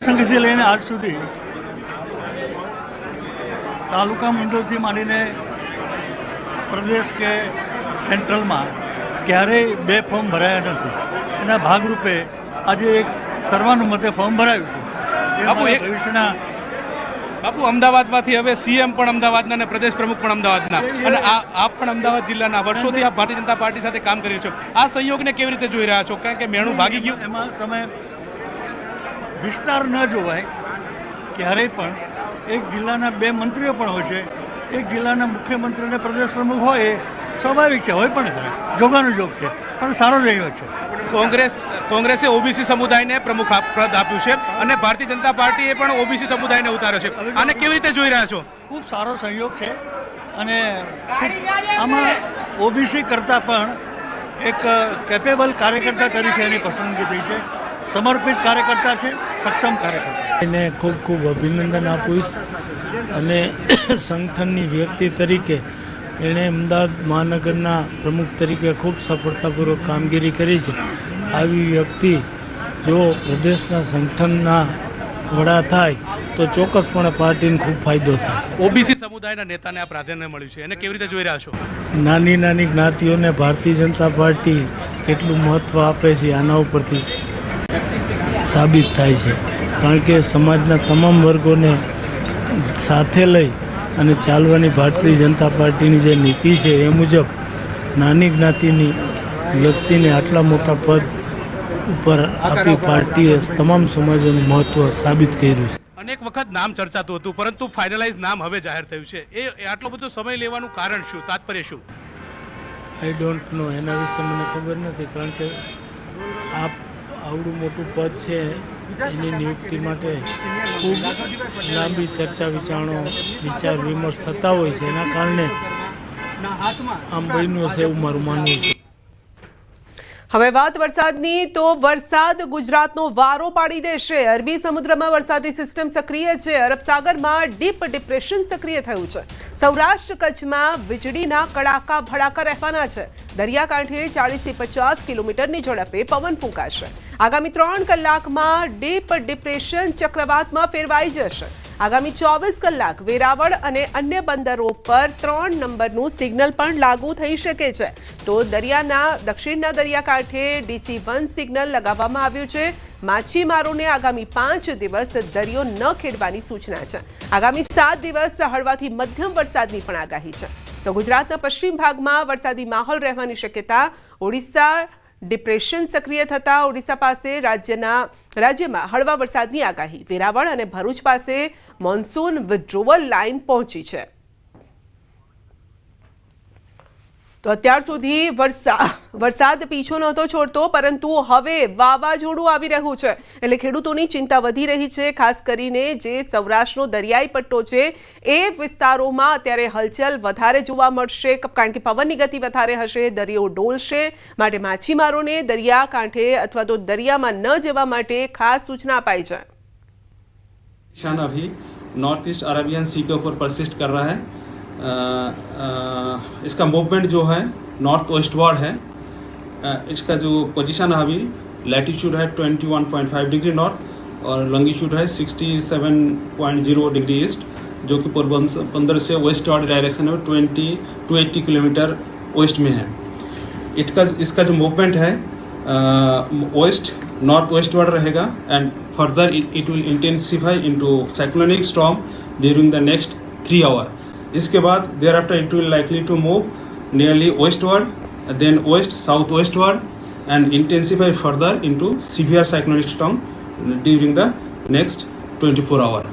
સંઘથી લઈને આજ સુધી તાલુકા મંડળથી માંડીને પ્રદેશ કે સેન્ટ્રલમાં ક્યારેય બે ફોર્મ ભરાયા નથી. એના ભાગરૂપે આજે એક સર્વાનુમતે ફોર્મ ભરાયું છે. ભવિષ્યના બાપુ, અમદાવાદમાંથી હવે સીએમ પણ અમદાવાદના અને પ્રદેશ પ્રમુખ પણ અમદાવાદના, અને આપ પણ અમદાવાદ જિલ્લાના, વર્ષોથી આપ ભારતીય જનતા પાર્ટી સાથે કામ કર્યું છો. આ સંયોગને કેવી રીતે જોઈ રહ્યા છો? કારણ કે મેણું ભાગી ગયું. એમાં તમે વિસ્તાર ન જોવાય. ક્યારેય પણ એક જિલ્લાના બે મંત્રીઓ પણ હોય છે. એક જિલ્લાના મુખ્યમંત્રી અને પ્રદેશ પ્રમુખ હોય એ સ્વાભાવિક છે, હોય પણ ખરા, જોગાનું જોગ છે, પણ સારો રહ્યો છે. કોંગ્રેસે ઓબીસી સમુદાયને પ્રમુખ પદ આપ્યું છે અને ભારતીય જનતા પાર્ટીએ પણ ઓબીસી સમુદાયને ઉતાર્યો છે. આને કેવી રીતે જોઈ રહ્યા છો? ખૂબ સારો સહયોગ છે અને આમાં ઓબીસી કરતાં પણ એક કેપેબલ કાર્યકર્તા તરીકે એની પસંદગી થઈ છે. સમર્પિત કાર્યકર્તા છે, સક્ષમ કાર્યકર્તા. એને ખૂબ ખૂબ અભિનંદન આપીશ અને સંગઠનની વ્યક્તિ તરીકે એણે અમદાવાદ મહાનગરના પ્રમુખ તરીકે ખૂબ સફળતાપૂર્વક કામગીરી કરી છે. આવી વ્યક્તિ જો પ્રદેશના સંગઠનના વડા થાય તો ચોક્કસપણે પાર્ટીને ખૂબ ફાયદો થાય. ઓબીસી સમુદાયના નેતાને આ પ્રાધાન્ય મળ્યું છે, એને કેવી રીતે જોઈ રહ્યા છો? નાની નાની જ્ઞાતિઓને ભારતીય જનતા પાર્ટી કેટલું મહત્ત્વ આપે છે આના ઉપરથી સાબિત થાય છે. કારણ કે સમાજના તમામ વર્ગોને સાથે લઈ અને ચાલવાની ભારતીય જનતા પાર્ટીની જે નીતિ છે એ મુજબ નાની જ્ઞાતિની વ્યક્તિને આટલા મોટા પદ ઉપર આપી પાર્ટીએ તમામ સમાજોનું મહત્ત્વ સાબિત કર્યું છે. અનેક વખત નામ ચર્ચાતું હતું, પરંતુ ફાઇનલાઇઝ નામ હવે જાહેર થયું છે. એ આટલો બધો સમય લેવાનું કારણ શું, તાત્પર્ય શું? આઈ ડોન્ટ નો, એના વિશે મને ખબર નથી. કારણ કે આવડું મોટું પદ છે એની નિયુક્તિ માટે ખૂબ લાંબી ચર્ચા વિચાર વિમર્શ થતા હોય છે. એના કારણે આમ બન્યું હશે એવું મારું માનવું છે. હવે વાત વરસાદની, તો વરસાદ ગુજરાતનો વારો પાડી દેશે. અરબી સમુદ્રમાં વરસાદી સિસ્ટમ સક્રિય છે. અરબ સાગરમાં ડીપ ડિપ્રેશન સક્રિય થયું છે. સૌરાષ્ટ્ર કચ્છમાં વીજળીના કડાકા ભડાકા રહેવાના છે. દરિયાકાંઠે 40થી 50 કિલોમીટરની ઝડપે પવન ફૂંકાશે. આગામી 3 કલાકમાં ડીપ ડિપ્રેશન ચક્રવાતમાં ફેરવાઈ જશે. આગામી 24 કલાક વેરાવળ અને અન્ય બંદરો પર 3 નંબરનું સિગ્નલ પણ લાગુ થઈ શકે છે. તો દક્ષિણના દરિયાકાંઠે DC1 સિગ્નલ લગાવવામાં આવ્યું છે. માછીમારોને આગામી 5 દિવસ દરિયો ન ખેડવાની સૂચના છે. આગામી 7 દિવસ હળવાથી મધ્યમ વરસાદની પણ આગાહી છે. તો ગુજરાતના પશ્ચિમ ભાગમાં વરસાદી માહોલ રહેવાની શક્યતા. ઓડિશા ડિપ્રેશન સક્રિય થતા ઓડિશા પાસે રાજ્યમાં હળવા વરસાદની આગાહી. વેરાવળ અને ભરૂચ પાસે મોન્સૂન વિથડ્રોવલ લાઇન પહોંચી છે. તો અત્યાર સુધી વરસાદ પીછો નહોતો છોડતો, પરંતુ હવે વાવાઝોડું આવી રહ્યું છે, એટલે ખેડૂતોની ચિંતા વધી રહી છે. ખાસ કરીને જે સૌરાષ્ટ્રનો દરિયાઈ પટ્ટો છે એ વિસ્તારોમાં અત્યારે હલચલ વધારે જોવા મળશે, કારણ કે પવનની ગતિ વધારે હશે, દરિયો ડોલશે. માટે માછીમારોને દરિયાકાંઠે અથવા તો દરિયામાં ન જવા માટે ખાસ सूचना अपाई जाए. अभी नॉर्थ ईस्ट अरेबियन सी के ऊपर परसिस्ट कर रहा है. इसका मूवमेंट जो है नॉर्थ वेस्टवर्ड है. इसका जो पोजीशन है अभी लैटिट्यूड है 21.5 डिग्री नॉर्थ और लॉन्गिट्यूड है 67.0 डिग्री ईस्ट, जो कि पोरबंदर से वेस्टवर्ड डायरेक्शन में 20 to 80 किलोमीटर वेस्ट में है. इसका जो मूवमेंट है वेस्ट नॉर्थ वेस्टवर्ड रहेगा and further it will intensify into cyclonic storm during the next 3 hour. इसके बाद thereafter it will likely to move nearly westward, then west south westward and intensify further into severe cyclonic storm during the next 24 our.